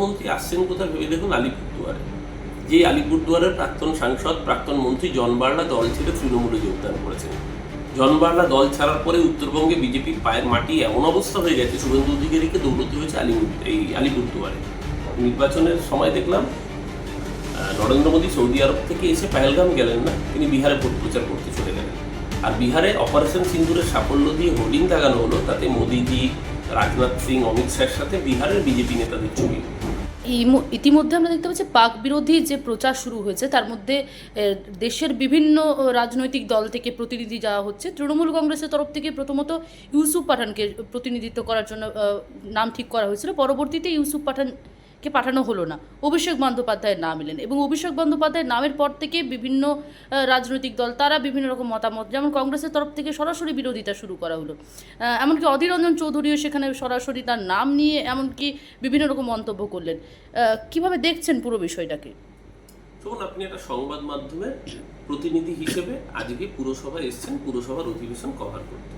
মন্ত্রী আসছেন কোথায় ভেবে দেখুন, আলিপুরদুয়ারে। যে আলিপুরদুয়ারের প্রাক্তন সাংসদ, প্রাক্তন মন্ত্রী জন বার্লা দল ছেড়ে তৃণমূলে যোগদান করেছেন। জন বার্লা দল ছাড়ার পরে উত্তরবঙ্গে বিজেপির পায়ের মাটি এমন অবস্থা হয়ে গেছে, শুভেন্দু অধিকারীকে দৌড়তে হয়েছে আলিপুরদুয়ারে। নির্বাচনের সময় দেখলাম নরেন্দ্র মোদী সৌদি আরব থেকে এসে পেহেলগাম গেলেন না, তিনি বিহারে ভোট প্রচার করতে চলে গেলেন। আর বিহারে অপারেশন সিন্দুরের সাফল্য দিয়ে হোর্ডিং লাগানো হলো, তাতে মোদীজি, রাজনাথ সিং, অমিত শাহের সাথে বিহারের বিজেপি নেতাদের ছবি। ইতিমধ্যে আমরা দেখতে পাচ্ছি পাক বিরোধী যে প্রচার শুরু হয়েছে তার মধ্যে দেশের বিভিন্ন রাজনৈতিক দল থেকে প্রতিনিধি যাওয়া হচ্ছে। তৃণমূল কংগ্রেসের তরফ থেকে প্রথমত ইউসুফ পাঠানকে প্রতিনিধিত্ব করার জন্য নাম ঠিক করা হয়েছিল, পরবর্তীতে ইউসুফ পাঠানকে পাঠানো হলো না, অভিষেক বন্দ্যোপাধ্যায়ের নাম এলেন এবং অভিষেক বন্দ্যোপাধ্যায়ের নামের পর থেকে বিভিন্ন রাজনৈতিক দল তারা বিভিন্ন রকম মতামত, যেমন কংগ্রেসের তরফ থেকে সরাসরি বিরোধিতা শুরু করা হলো। এমনকি অধীর রঞ্জন চৌধুরীও সেখানে সরাসরি তার নাম নিয়ে এমনকি বিভিন্ন রকম মন্তব্য করলেন। কিভাবে দেখছেন পুরো বিষয়টাকে? তখন আপনি একটা সংবাদ মাধ্যমের প্রতিনিধি হিসেবে আজকে পুরসভায় এসেছেন, পুরসভার অধিবেশন কভার করতে।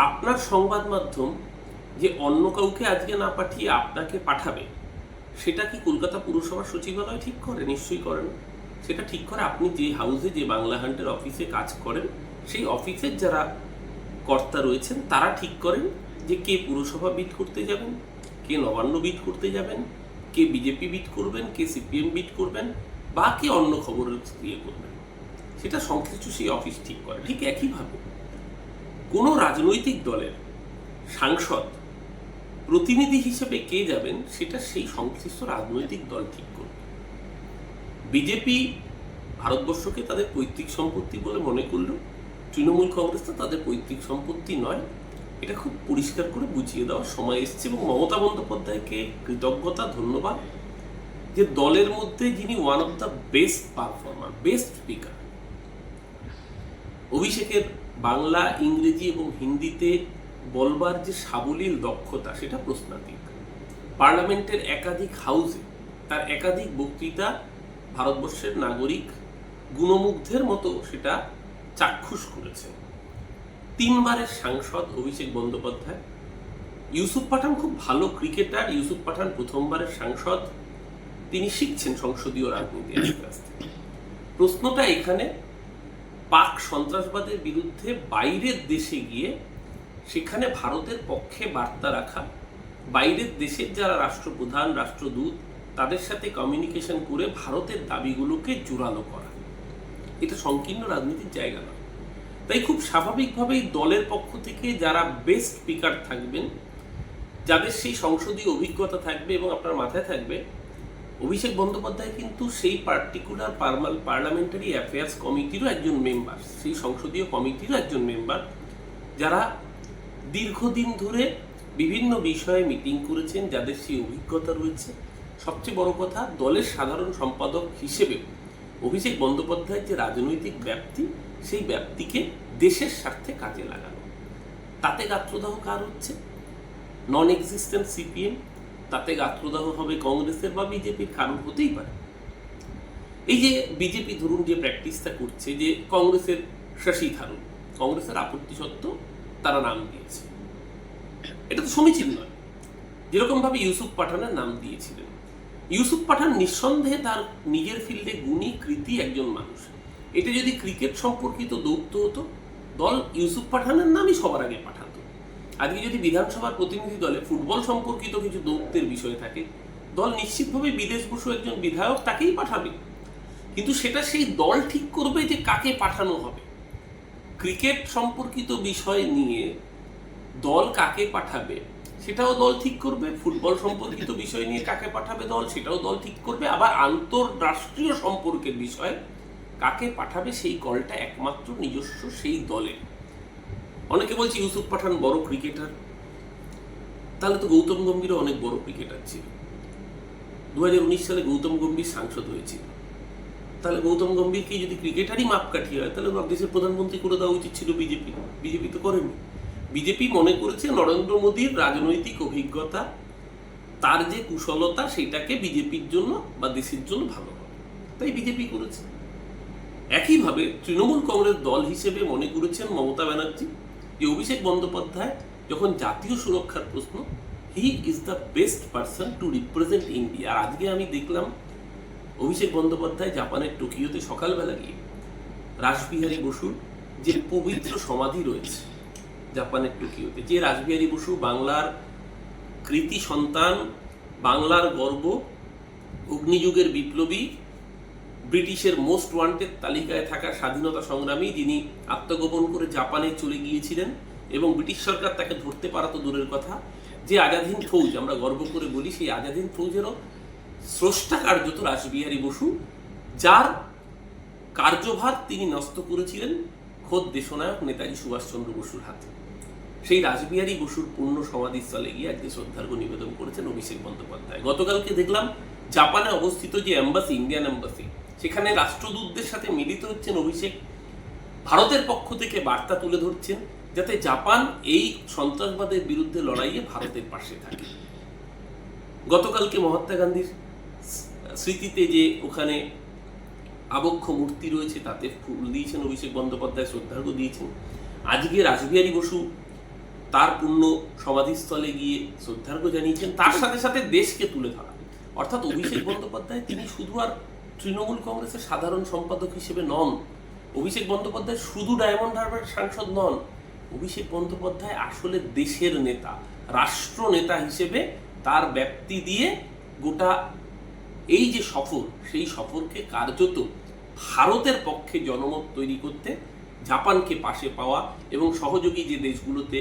আপনার সংবাদ মাধ্যম যে অন্য কাউকে আজকে না পাঠিয়ে আপনাকে পাঠাবে, সেটা কি কলকাতা পুরসভার সচিবালয় ঠিক করে? নিশ্চয়ই করেন। সেটা ঠিক করে আপনি যে হাউসে, যে বাংলা হান্টের অফিসে কাজ করেন, সেই অফিসের যারা কর্তা রয়েছেন তারা ঠিক করেন যে কে পুরসভা বিট করতে যাবেন, কে নবান্ন বিট করতে যাবেন, কে বিজেপি বিট করবেন, কে সিপিএম বিট করবেন, বা কে অন্য খবরের ইয়ে করবেন। সেটা সংশ্লিষ্ট সেই অফিস ঠিক করে। ঠিক একইভাবে কোনো রাজনৈতিক দলের সাংসদ প্রতিনিধি হিসেবে কে যাবেন, সেটা সেই সংশ্লিষ্ট রাজনৈতিক দল ঠিক করবে। বিজেপি ভারতবর্ষকে তাদের পৈতৃক সম্পত্তি বলে মনে করল, তৃণমূল কংগ্রেস তো তাদের পৈতৃক সম্পত্তি নয়। এটা খুব পরিষ্কার করে বুঝিয়ে দেওয়ার সময় এসছে এবং মমতা বন্দ্যোপাধ্যায়কে কৃতজ্ঞতা, ধন্যবাদ যে দলের মধ্যে যিনি one of the best performer, best speaker, অভিষেকের বাংলা, ইংরেজি এবং হিন্দিতে বলবার যে সাবলীল দক্ষতা, সেটা প্রশ্নাতীত। পার্লামেন্টের একাধিক হাউসে তার একাধিক বক্তৃতা ভারতবর্ষের নাগরিক গুণমুগ্ধের মতো সেটা চাক্ষুষ করেছে। 3 বারের সাংসদ অভিষেক বন্দ্যোপাধ্যায়। ইউসুফ পাঠান খুব ভালো ক্রিকেটার, ইউসুফ পাঠান প্রথমবারের সাংসদ, তিনি শিখছেন সংসদীয় রাজনীতি আস্তে আস্তে। প্রশ্নটা এখানে পাক সন্ত্রাসবাদের বিরুদ্ধে বাইরের দেশে গিয়ে সেখানে ভারতের পক্ষে বার্তা রাখা, বাইরের দেশের যারা রাষ্ট্রপ্রধান, রাষ্ট্রদূত, তাদের সাথে কমিউনিকেশন করে ভারতের দাবিগুলোকে জোরালো করা। এটা সংকীর্ণ রাজনীতির জায়গা নয়। তাই খুব স্বাভাবিকভাবেই দলের পক্ষ থেকে যারা বেস্ট স্পিকার থাকবেন, যাদের সেই সংসদীয় অভিজ্ঞতা থাকবে, এবং আপনার মাথায় থাকবে অভিষেক বন্দ্যোপাধ্যায় কিন্তু সেই পার্টিকুলার পার্লামেন্টারি অ্যাফেয়ার্স কমিটিরও একজন মেম্বার, সেই সংসদীয় কমিটিরও একজন মেম্বার, যারা দীর্ঘদিন ধরে বিভিন্ন বিষয়ে মিটিং করেছেন, যাদের সেই অভিজ্ঞতা রয়েছে। সবচেয়ে বড় কথা, দলের সাধারণ সম্পাদক হিসেবে অভিষেক বন্দ্যোপাধ্যায়ের যে রাজনৈতিক ব্যাপ্তি, সেই ব্যাপ্তিকে দেশের স্বার্থে কাজে লাগানো। তাতে গাত্রদাহ কার হচ্ছে? নন এক্সিস্টেন্ট সিপিএম, তাতে গাত্রদাহ হবে কংগ্রেসের বা বিজেপির, কারণ হতেই পারে। এই যে বিজেপি ধরুন যে প্র্যাকটিসটা করছে, যে কংগ্রেসের শশী থারুর, কংগ্রেসের আপত্তি সত্ত্বেও তারা নাম দিয়েছে, এটা তো সমীচীন নয়। যেরকম ভাবে ইউসুফ পাঠানের নাম দিয়েছিলেন। ইউসুফ পাঠান নিঃসন্দেহে তার নিজের ফিল্ডে গুণী, কৃতি একজন মানুষ। এটা যদি ক্রিকেট সম্পর্কিত দৌত্য হতো, দল ইউসুফ পাঠানের নামই সবার আগে পাঠাতো। আজকে যদি বিধানসভার প্রতিনিধি দলে ফুটবল সম্পর্কিত কিছু দৌত্যের বিষয় থাকে, দল নিশ্চিতভাবে বিদেশ বসু একজন বিধায়ক তাকেই পাঠাবে। কিন্তু সেটা সেই দল ঠিক করবে যে কাকে পাঠানো হবে। ক্রিকেট সম্পর্কিত বিষয় নিয়ে দল কাকে পাঠাবে সেটাও দল ঠিক করবে, ফুটবল সম্পর্কিত বিষয় নিয়ে কাকে পাঠাবে দল, সেটাও দল ঠিক করবে। আবার আন্তঃরাষ্ট্রীয় সম্পর্কের বিষয় কাকে পাঠাবে, সেই কলটা একমাত্র নিজস্ব সেই দলের। অনেকে বলছে ইউসুফ পাঠান বড় ক্রিকেটার, তাহলে তো গৌতম গম্ভীরও অনেক বড় ক্রিকেটার ছিল। 2019 সালে গৌতম গম্ভীর সাংসদ হয়েছিল। তাহলে গৌতম গম্ভীরকে যদি ক্রিকেটারই মাপকাঠি হয়, তাহলে দেশের প্রধানমন্ত্রী করে দেওয়া উচিত ছিল বিজেপি। বিজেপি তো করেনি। বিজেপি মনে করেছে নরেন্দ্র মোদীর রাজনৈতিক অভিজ্ঞতা, তার যে কুশলতা, সেটাকে বিজেপির জন্য বা দেশের জন্য ভালো হবে, তাই বিজেপি করেছে। একইভাবে তৃণমূল কংগ্রেস দল হিসেবে মনে করেছেন মমতা ব্যানার্জি যে অভিষেক বন্দ্যোপাধ্যায় যখন জাতীয় সুরক্ষার প্রশ্ন, he is the best person to represent India. আর আজকে আমি দেখলাম অভিষেক বন্দ্যোপাধ্যায় জাপানের টোকিওতে সকালবেলা গিয়ে রাসবিহারী বসুর যে পবিত্র সমাধি রয়েছে জাপানের টোকিওতে, যে রাসবিহারী বসু বাংলার কৃতি সন্তান, বাংলার গর্ব, অগ্নিযুগের বিপ্লবী, ব্রিটিশের মোস্ট ওয়ান্টেড তালিকায় থাকা স্বাধীনতা সংগ্রামী, যিনি আত্মগোপন করে জাপানে চলে গিয়েছিলেন এবং ব্রিটিশ সরকার তাকে ধরতে পারা তো দূরের কথা, যে আজাদ হিন্দ ফৌজ আমরা গর্ব করে বলি, সেই আজাদ হিন্দ ফৌজেরও স্রষ্টা কার্যত রাসবিহারী বসু, যার কার্যভার তিনি ন্যস্ত করেছিলেন খোদ দেশনায়ক নেতাজি সুভাষচন্দ্র বসুর হাতে। সেই রাসবিহারী বসুর পূর্ণ সমাধিস্থলে গিয়ে আজকে শ্রদ্ধার্ঘ নিবেদন করেছেন অভিষেক বন্দ্যোপাধ্যায়। গতকালকে দেখলাম জাপানে অবস্থিত যে এম্বাসি, ইন্ডিয়ান এম্বাসি, সেখানে রাষ্ট্রদূতদের সাথে মিলিত হচ্ছেন অভিষেক, ভারতের পক্ষ থেকে বার্তা তুলে ধরছেন যাতে জাপান এই সন্ত্রাসবাদের বিরুদ্ধে লড়াইয়ে ভারতের পাশে থাকে। গতকালকে মহাত্মা গান্ধীর স্মৃতিতে যে ওখানে আবক্ষ মূর্তি রয়েছে তাতে ফুল দিয়েছেন অভিষেক বন্দ্যোপাধ্যায়, শ্রদ্ধার্ঘ্য দিয়েছেন। আজকে রাসবিহারী বসু তার পূর্ণ সমাধিস্থলে গিয়ে শ্রদ্ধার্ঘ্য জানিয়েছেন, তার সাথে সাথে দেশকে তুলে ধরা। অর্থাৎ অভিষেক বন্দ্যোপাধ্যায় তিনি শুধু আর তৃণমূল কংগ্রেসের সাধারণ সম্পাদক হিসেবে নন, অভিষেক বন্দ্যোপাধ্যায় শুধু ডায়মন্ড হারবার সাংসদ নন, অভিষেক বন্দ্যোপাধ্যায় আসলে দেশের নেতা, রাষ্ট্র নেতা হিসেবে তার ব্যাপ্তি দিয়ে গোটা এই যে সফর, সেই সফরকে কার্যত ভারতের পক্ষে জনমত তৈরি করতে, জাপানকে পাশে পাওয়া এবং সহযোগী যে দেশগুলোতে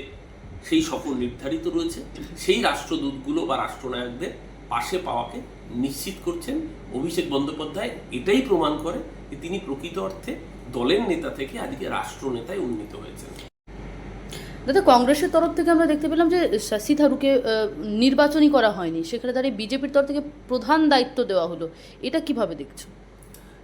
সেই সফর নির্ধারিত রয়েছে সেই রাষ্ট্রদূতগুলো বা রাষ্ট্রনায়কদের পাশে পাওয়াকে নিশ্চিত করছেন অভিষেক বন্দ্যোপাধ্যায়। এটাই প্রমাণ করে যে তিনি প্রকৃত অর্থে দলের নেতা থেকে আজকে রাষ্ট্রনেতায় উন্নীত হয়েছেন। দাদা, কংগ্রেসের তরফ থেকে আমরা দেখতে পেলাম যে শশী থারুরকে নির্বাচনই করা হয়নি, সেখানে দাঁড়িয়ে বিজেপির তরফ থেকে প্রধান দায়িত্ব দেওয়া হলো, এটা কিভাবে দেখছো?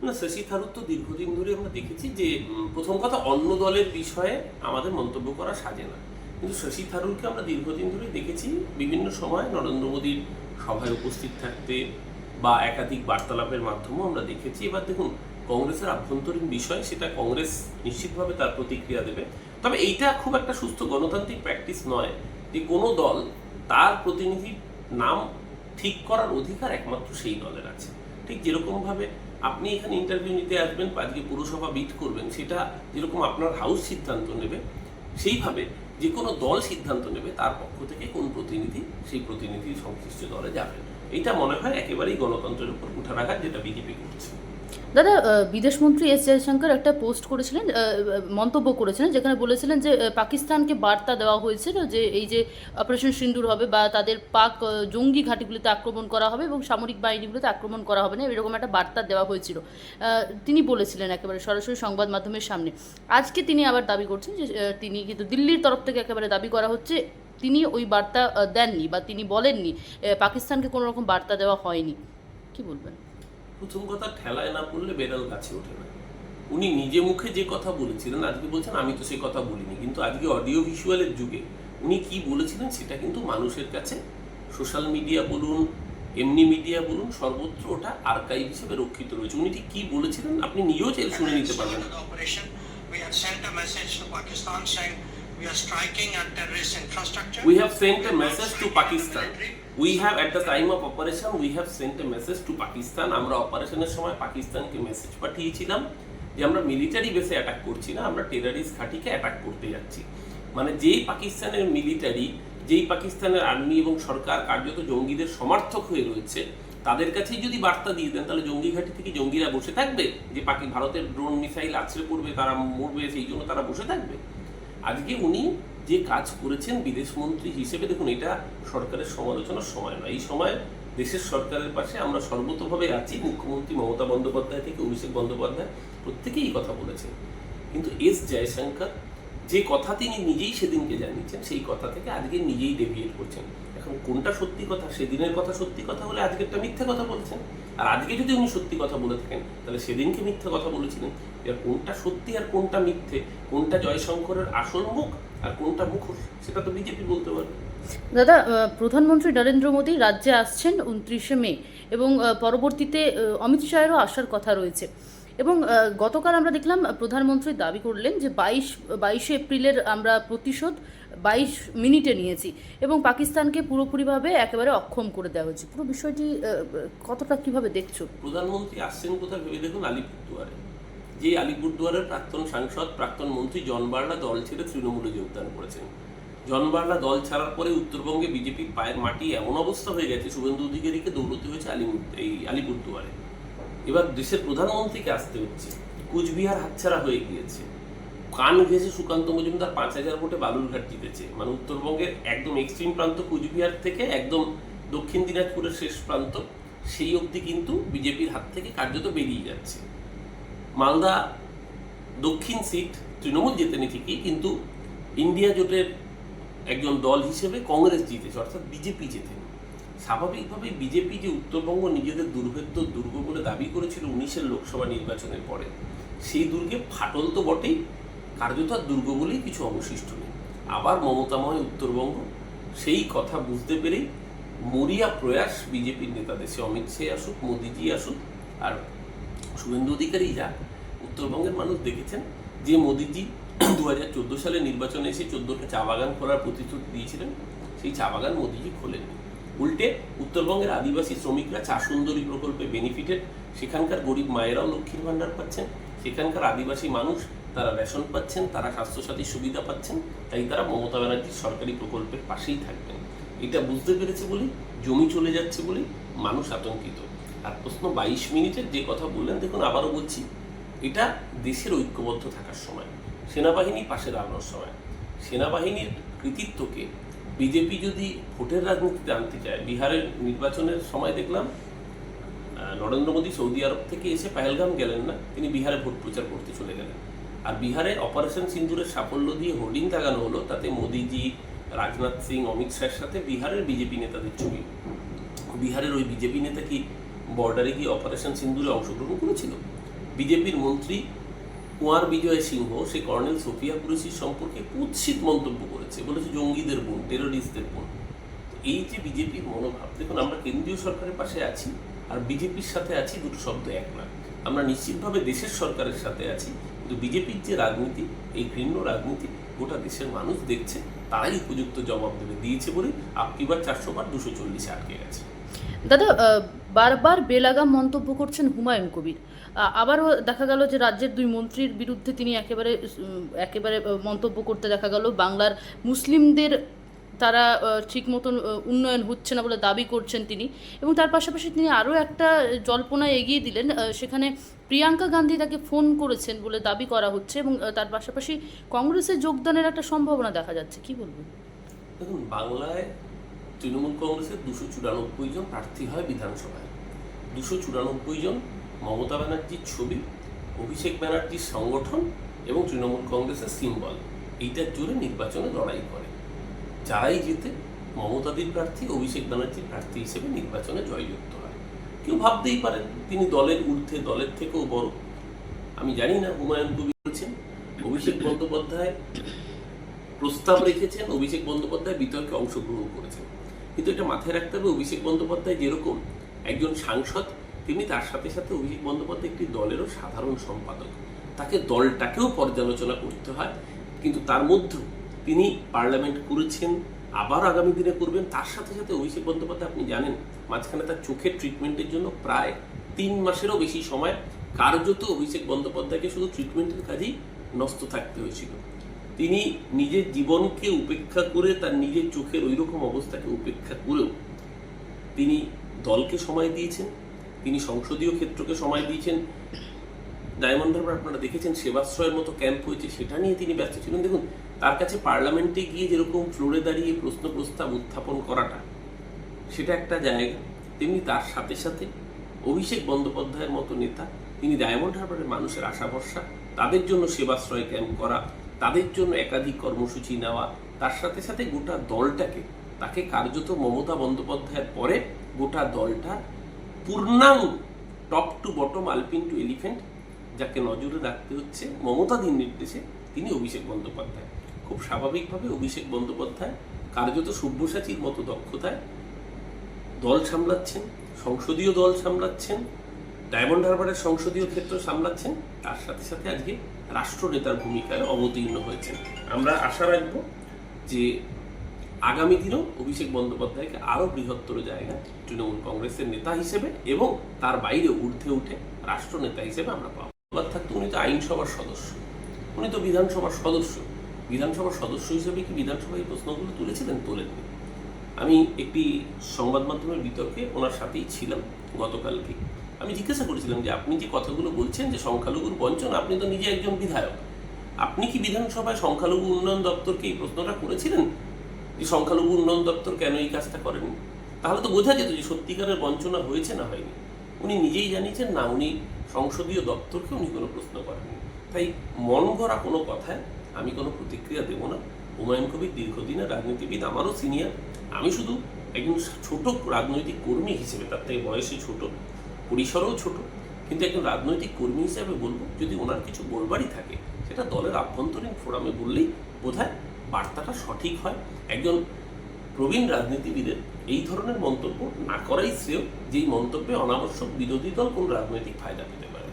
না, শশী থারুর তো দীর্ঘদিন ধরে আমরা দেখেছি যে প্রথম কথা অন্য দলের বিষয়ে আমাদের মন্তব্য করা সাজে না, কিন্তু শশী থারুরকে আমরা দীর্ঘদিন ধরে দেখেছি বিভিন্ন সময় নরেন্দ্র মোদীর সভায় উপস্থিত থাকতে বা একাধিক বার্তালাপের মাধ্যমেও আমরা দেখেছি। এবার দেখুন, কংগ্রেসের আভ্যন্তরীণ বিষয়, সেটা কংগ্রেস নিশ্চিতভাবে তার প্রতিক্রিয়া দেবে। তবে এইটা খুব একটা সুস্থ গণতান্ত্রিক প্র্যাকটিস নয় যে কোনো দল তার প্রতিনিধির নাম ঠিক করার অধিকার একমাত্র সেই দলের আছে। ঠিক যেরকমভাবে আপনি এখানে ইন্টারভিউ নিতে আসবেন, আজকে পুরসভা বিট করবেন, সেটা যেরকম আপনার হাউস সিদ্ধান্ত নেবে, সেইভাবে যে কোনো দল সিদ্ধান্ত নেবে তার পক্ষ থেকে কোন প্রতিনিধি সেই প্রতিনিধি সংশ্লিষ্ট দলে যাবেন। এটা মনে হয় একেবারেই গণতন্ত্রের উপর কুঠারাঘাত, যেটা বিজেপি করছে। দাদা, বিদেশমন্ত্রী এস জয়শঙ্কর একটা পোস্ট করেছিলেন, মন্তব্য করেছিলেন, যেখানে বলেছিলেন যে পাকিস্তানকে বার্তা দেওয়া হয়েছিল যে এই যে অপারেশন সিন্দুর হবে বা তাদের পাক জঙ্গি ঘাঁটিগুলিতে আক্রমণ করা হবে এবং সামরিক বাহিনীগুলোতে আক্রমণ করা হবে না, এরকম একটা বার্তা দেওয়া হয়েছিল। তিনি বলেছিলেন একেবারে সরাসরি সংবাদ মাধ্যমের সামনে। আজকে তিনি আবার দাবি করছেন যে তিনি কিন্তু দিল্লির তরফ থেকে একেবারে দাবি করা হচ্ছে তিনি ওই বার্তা দেননি বা তিনি বলেননি, পাকিস্তানকে কোনো রকম বার্তা দেওয়া হয়নি। কি বলবেন? প্রথম কথা, ঠেলায় না পড়লে বেড়াল গাছে ওঠে না। উনি নিজে মুখে যে কথা বলেছিলেন আজকে বলছেন আমি তো সেই কথা বলিনি, কিন্তু আজকে অডিও ভিজুয়ালের যুগে উনি কি বলেছিলেন সেটা কিন্তু মানুষের কাছে সোশ্যাল মিডিয়া বলুন, এমনি মিডিয়া বলুন, সর্বত্র ওটা আর্কাইভ হিসেবে রক্ষিত রয়েছে। উনি ঠিক কি বলেছিলেন আপনি নিজেও চাইলে শুনে নিতে পারবেন। We are striking at terrorist infrastructure. We have sent a message to Pakistan. We have at the time of operation we have sent a message to Pakistan. আমরা অপারেশনের সময় পাকিস্তানকে মেসেজ পাঠিয়েছিলাম যে আমরা মিলিটারি বেসে অ্যাটাক করছি না, আমরা টেররিস্ট ঘাঁটিকে অ্যাটাক করতে যাচ্ছি। মানে যেই পাকিস্তানের মিলিটারি, যেই পাকিস্তানের আর্মি এবং সরকার কার্যত জঙ্গিদের সমর্থক হয়ে রয়েছে, তাদের কাছেই যদি বার্তা দিয়ে দেন তাহলে জঙ্গি ঘাঁটি থেকে জঙ্গিরা বসে থাকবে যে ভারতের ড্রোন মিসাইল আছড়ে পড়বে, তারা মরবে, সেই জন্য তারা বসে থাকবে? আজকে উনি যে কাজ করেছেন বিদেশমন্ত্রী হিসেবে, দেখুন এটা সরকারের সমালোচনার সময় নয়, এই সময় দেশের সরকারের পাশে আমরা সর্বতোভাবে আছি। মুখ্যমন্ত্রী মমতা বন্দ্যোপাধ্যায় থেকে অভিষেক বন্দ্যোপাধ্যায় প্রত্যেকেই এই কথা বলেছেন, কিন্তু এস জয়শঙ্কর যে কথা তিনি নিজেই সেদিনকে জানিয়েছেন সেই কথা থেকে আজকে নিজেই ডেভিয়েট করছেন। এখন কোনটা সত্যি কথা? সেদিনের কথা সত্যি কথা হলে আজকেরটা মিথ্যে কথা বলছেন, আর আজকে যদি উনি সত্যি কথা বলে থাকেন তাহলে সেদিনকে মিথ্যে কথা বলেছিলেন। এর কোনটা সত্যি আর কোনটা মিথ্যে, কোনটা জয়শঙ্করের আসল মুখ আর কোনটা মুখোশ, সেটা তো বিজেপি বলতে পারবে। দাদা, প্রধানমন্ত্রী নরেন্দ্র মোদী রাজ্যে আসছেন 29শে মে এবং পরবর্তীতে অমিত শাহেরও আসার কথা রয়েছে। এবং গতকাল আমরা দেখলাম প্রধানমন্ত্রী দাবি করলেন যে 22শে এপ্রিলের আমরা প্রতিশোধ 22 মিনিটে নিয়েছি এবং পাকিস্তানকে পুরোপুরিভাবে একেবারে অক্ষম করে দেওয়া হয়েছে। পুরো বিষয়টি কতটা কিভাবে দেখছো? প্রধানমন্ত্রী আসছেন কোথায় ভেবে দেখুন, আলিপুরদুয়ারে। যে আলিপুরদুয়ারের প্রাক্তন সাংসদ, প্রাক্তন মন্ত্রী জন বার্লা দল ছেড়ে তৃণমূলে যোগদান করেছেন। জন বার্লা দল ছাড়ার পরে উত্তরবঙ্গে বিজেপির পায়ের মাটি এমন অবস্থা হয়ে গেছে, শুভেন্দু অধিকারীকে দৌড়তে হয়েছে আলিপুরদুয়ারে। এবার দেশের প্রধানমন্ত্রীকে আসতে হচ্ছে। কুচবিহার হাতছাড়া হয়ে গিয়েছে। কান ঘেঁষে সুকান্ত মজুমদার 5000 ভোটে বালুরঘাট জিতেছে। মানে উত্তরবঙ্গের একদম এক্সট্রিম প্রান্ত কুচবিহার থেকে একদম দক্ষিণ দিনাজপুরের শেষ প্রান্ত, সেই অবধি কিন্তু বিজেপির হাত থেকে কার্যত বেরিয়ে যাচ্ছে। মালদা দক্ষিণ সিট তৃণমূল জেতেনি ঠিকই, কিন্তু ইন্ডিয়া জোটের একজন দল হিসেবে কংগ্রেস জিতেছে, অর্থাৎ বিজেপি জেতেনি। স্বাভাবিকভাবেই বিজেপি যে উত্তরবঙ্গ নিজেদের দুর্ভেদ্য দুর্গ বলে দাবি করেছিল 19-এর লোকসভা নির্বাচনের পরে, সেই দুর্গে ফাটল তো বটেই, কার্যত আর দুর্গ বলেই কিছু অবশিষ্ট নেই। আবার মমতাময় উত্তরবঙ্গ, সেই কথা বুঝতে পেরেই মরিয়া প্রয়াস বিজেপির নেতাদের, সে অমিত শাহ আসুক, মোদিজি আসুক আর শুভেন্দু অধিকারী যাক, উত্তরবঙ্গের মানুষ দেখেছেন যে মোদিজি 2014 সালে নির্বাচনে এসে 14টা চা বাগান খোলার প্রতিশ্রুতি দিয়েছিলেন, সেই চা বাগান মোদিজি খোলেননি। উল্টে উত্তরবঙ্গের আদিবাসী শ্রমিকরা চা সুন্দরী প্রকল্পে বেনিফিটেড, সেখানকার গরিব মায়েরাও লক্ষ্মীর ভাণ্ডার পাচ্ছেন, সেখানকার আদিবাসী মানুষ তারা রেশন পাচ্ছেন, তারা স্বাস্থ্যসাথীর সুবিধা পাচ্ছেন, তাই তারা মমতা ব্যানার্জির সরকারি প্রকল্পের পাশেই থাকবেন। এটা বুঝতে পেরেছে বলেই, জমি চলে যাচ্ছে বলেই মানুষ আতঙ্কিত। আর প্রশ্ন 22 মিনিটের যে কথা বললেন, দেখুন আবারও বলছি, এটা দেশের ঐক্যবদ্ধ থাকার সময়, সেনাবাহিনী পাশে দাঁড়ানোর সময়। সেনাবাহিনীর কৃতিত্বকে বিজেপি যদি ভোটের রাজনীতিতে আনতে চায়, বিহারের নির্বাচনের সময় দেখলাম নরেন্দ্র মোদী সৌদি আরব থেকে এসে পেহেলগাম গেলেন না, তিনি বিহারে ভোট প্রচার করতে চলে গেলেন। আর বিহারে অপারেশন সিন্দুরের সাফল্য দিয়ে হোর্ডিং লাগানো হলো, তাতে মোদিজি, রাজনাথ সিং, অমিত শাহের সাথে বিহারের বিজেপি নেতাদের ছবি। বিহারের ওই বিজেপি নেতা কি বর্ডারে গিয়ে অপারেশন সিন্দুরে অংশগ্রহণ করেছিল? বিজেপির মন্ত্রী কুঁয়ার বিজয় সিংহ সে কর্নেল সোফিয়া কুরেশির সম্পর্কে কুৎসিত মন্তব্য করেছে, বলেছে জঙ্গিদের বোন, টেরোরিস্টদের বোন। এই যে বিজেপির মনোভাব, দেখুন আমরা কেন্দ্রীয় সরকারের পাশে আছি আর বিজেপির সাথে আছি, দুটো শব্দ এক না। আমরা নিশ্চিতভাবে দেশের সরকারের সাথে আছি, কিন্তু বিজেপির যে রাজনীতি, এই ঘৃণ্য রাজনীতি গোটা দেশের মানুষ দেখছে, তারাই উপযুক্ত জবাব দেবে, দিয়েছে বলে আপকিবার 400 বার 240-এ আটকে গেছে। দাদা, বারবার বেলাগাম মন্তব্য করছেন হুমায়ুন কবির। আবারও দেখা গেল যে রাজ্যের 2 মন্ত্রীর বিরুদ্ধে তিনি একেবারে মন্তব্য করতে দেখা গেল। বাংলার মুসলিমদের তারা ঠিক মতন উন্নয়ন হচ্ছে না বলে দাবি করছেন তিনি, এবং তার পাশাপাশি তিনি আরও একটা জল্পনা এগিয়ে দিলেন, সেখানে প্রিয়াঙ্কা গান্ধী তাকে ফোন করেছেন বলে দাবি করা হচ্ছে, এবং তার পাশাপাশি কংগ্রেসে যোগদানের একটা সম্ভাবনা দেখা যাচ্ছে। কি বলবেন? দেখুন, বাংলায় তৃণমূল কংগ্রেসের 294 জন প্রার্থী হয় বিধানসভায়। 294 জন মমতা ব্যানার্জির ছবি, অভিষেক ব্যানার্জির সংগঠন এবং তৃণমূল কংগ্রেসের সিম্বল, এইটার জোরে নির্বাচনে লড়াই করে। যারাই জিতে মমতাদির প্রার্থী, অভিষেক ব্যানার্জির প্রার্থী হিসেবে নির্বাচনে জয়যুক্ত হয়। কেউ ভাবতেই পারেন তিনি দলের ঊর্ধ্বে, দলের থেকেও বড়। আমি জানি না হুমায়ুন কবির বলছেন, অভিষেক বন্দ্যোপাধ্যায় প্রস্তাব রেখেছেন, অভিষেক বন্দ্যোপাধ্যায় বিতর্কে অংশগ্রহণ করেছেন, কিন্তু এটা মাথায় রাখতে হবে, অভিষেক বন্দ্যোপাধ্যায় যেরকম একজন সাংসদ, তিনি তার সাথে সাথে অভিষেক বন্দ্যোপাধ্যায় একটি দলেরও সাধারণ সম্পাদক, তাকে দলটাকেও পর্যালোচনা করতে হয়। কিন্তু তার মধ্যেও তিনি পার্লামেন্ট করেছেন, আবার আগামী দিনে করবেন। তার সাথে সাথে অভিষেক বন্দ্যোপাধ্যায়, আপনি জানেন, মাঝখানে তার চোখের ট্রিটমেন্টের জন্য প্রায় 3 মাসেরও বেশি সময় কার্যত অভিষেক বন্দ্যোপাধ্যায়কে শুধু ট্রিটমেন্টের কাজেই নষ্ট থাকতে হয়েছিল। তিনি নিজের জীবনকে উপেক্ষা করে, তার নিজের চোখের ওই রকম অবস্থাকে উপেক্ষা করেও তিনি দলকে সময় দিয়েছেন, তিনি সংসদীয় ক্ষেত্রকে সময় দিয়েছেন। ডায়মন্ড হারবার আপনারা দেখেছেন, সেবাশ্রয়ের মতো ক্যাম্প হয়েছে, সেটা নিয়ে তিনি ব্যস্ত ছিলেন। দেখুন, তার কাছে পার্লামেন্টে গিয়ে যেরকম ফ্লোরে দাঁড়িয়ে প্রশ্ন প্রস্তাব উত্থাপন করাটা সেটা একটা জায়গা, তেমনি তার সাথে সাথে অভিষেক বন্দ্যোপাধ্যায়ের মতো নেতা, তিনি ডায়মন্ড হারবারের মানুষের আশা ভরসা, তাদের জন্য সেবাশ্রয় ক্যাম্প করা, তাদের জন্য একাধিক কর্মসূচি নেওয়া, তার সাথে সাথে গোটা দলটাকে, তাকে কার্যত মমতা বন্দ্যোপাধ্যায়ের পরে গোটা দলটা পূর্ণাঙ্গ top to bottom, alpin to elephant, যাকে নজরে রাখতে হচ্ছে মমতাদির নির্দেশে, তিনি অভিষেক বন্দ্যোপাধ্যায়। খুব স্বাভাবিকভাবে অভিষেক বন্দ্যোপাধ্যায় কার্যত সব্যসাচীর মতো দক্ষতায় দল সামলাচ্ছেন, সংসদীয় দল সামলাচ্ছেন, ডায়মন্ড হারবারের সংসদীয় ক্ষেত্র সামলাচ্ছেন, তার সাথে সাথে আজকে রাষ্ট্রনেতার ভূমিকায় অবতীর্ণ হয়েছেন। আমরা আশা রাখব যে আগামী দিনেও অভিষেক বন্দ্যোপাধ্যায়কে আরও বৃহত্তর জায়গায় তৃণমূল কংগ্রেসের নেতা হিসেবে এবং তার বাইরে ঊর্ধ্বে উঠে রাষ্ট্রনেতা হিসেবে আমরা পাবো। থাকতে উনি তো আইনসভার সদস্য, উনি তো বিধানসভার সদস্য। বিধানসভার সদস্য হিসেবে কি বিধানসভায় এই প্রশ্নগুলো তুলেছিলেন? তোলেননি। আমি একটি সংবাদ মাধ্যমের বিতর্কে ওনার সাথেই ছিলাম গতকালকে। আমি জিজ্ঞাসা করেছিলাম যে আপনি যে কথাগুলো বলছেন যে সংখ্যালঘুর বঞ্চনা, আপনি তো নিজে একজন বিধায়ক, আপনি কি বিধানসভায় সংখ্যালঘু উন্নয়ন দপ্তরকে এই প্রশ্নটা করেছিলেন যে সংখ্যালঘু উন্নয়ন দপ্তর কেন এই কাজটা করেনি? তাহলে তো বোঝা যেত যে সত্যিকারের বঞ্চনা হয়েছে না হয়নি। উনি নিজেই জানিয়েছেন না, উনি সংসদীয় দপ্তরকে উনি কোনো প্রশ্ন করেননি। তাই মন গড়া কোনো কথায় আমি কোনো প্রতিক্রিয়া দেব না। হুমায়ুন কবির দীর্ঘদিনের রাজনীতিবিদ, আমারও সিনিয়র। আমি শুধু একজন ছোট রাজনৈতিক কর্মী হিসেবে, তার থেকে বয়সে ছোট, পরিসরেও ছোট, কিন্তু একজন রাজনৈতিক কর্মী হিসেবে বলবো, যদি ওনার কিছু বলবারই থাকে সেটা দলের আভ্যন্তরীণ ফোরামে বললেই বোধহয় বার্তাটা সঠিক হয়। একজন প্রবীণ রাজনীতিবিদের এই ধরনের মন্তব্য না করাই শ্রেয়, যেই মন্তব্যে অনাবশ্যক বিরোধী দল কোন রাজনৈতিক ফায়দা পেতে পারে।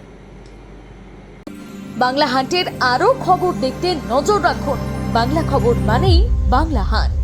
বাংলা হান্টের আরও খবর দেখতে নজর রাখুন। বাংলা খবর মানেই বাংলা হান্ট।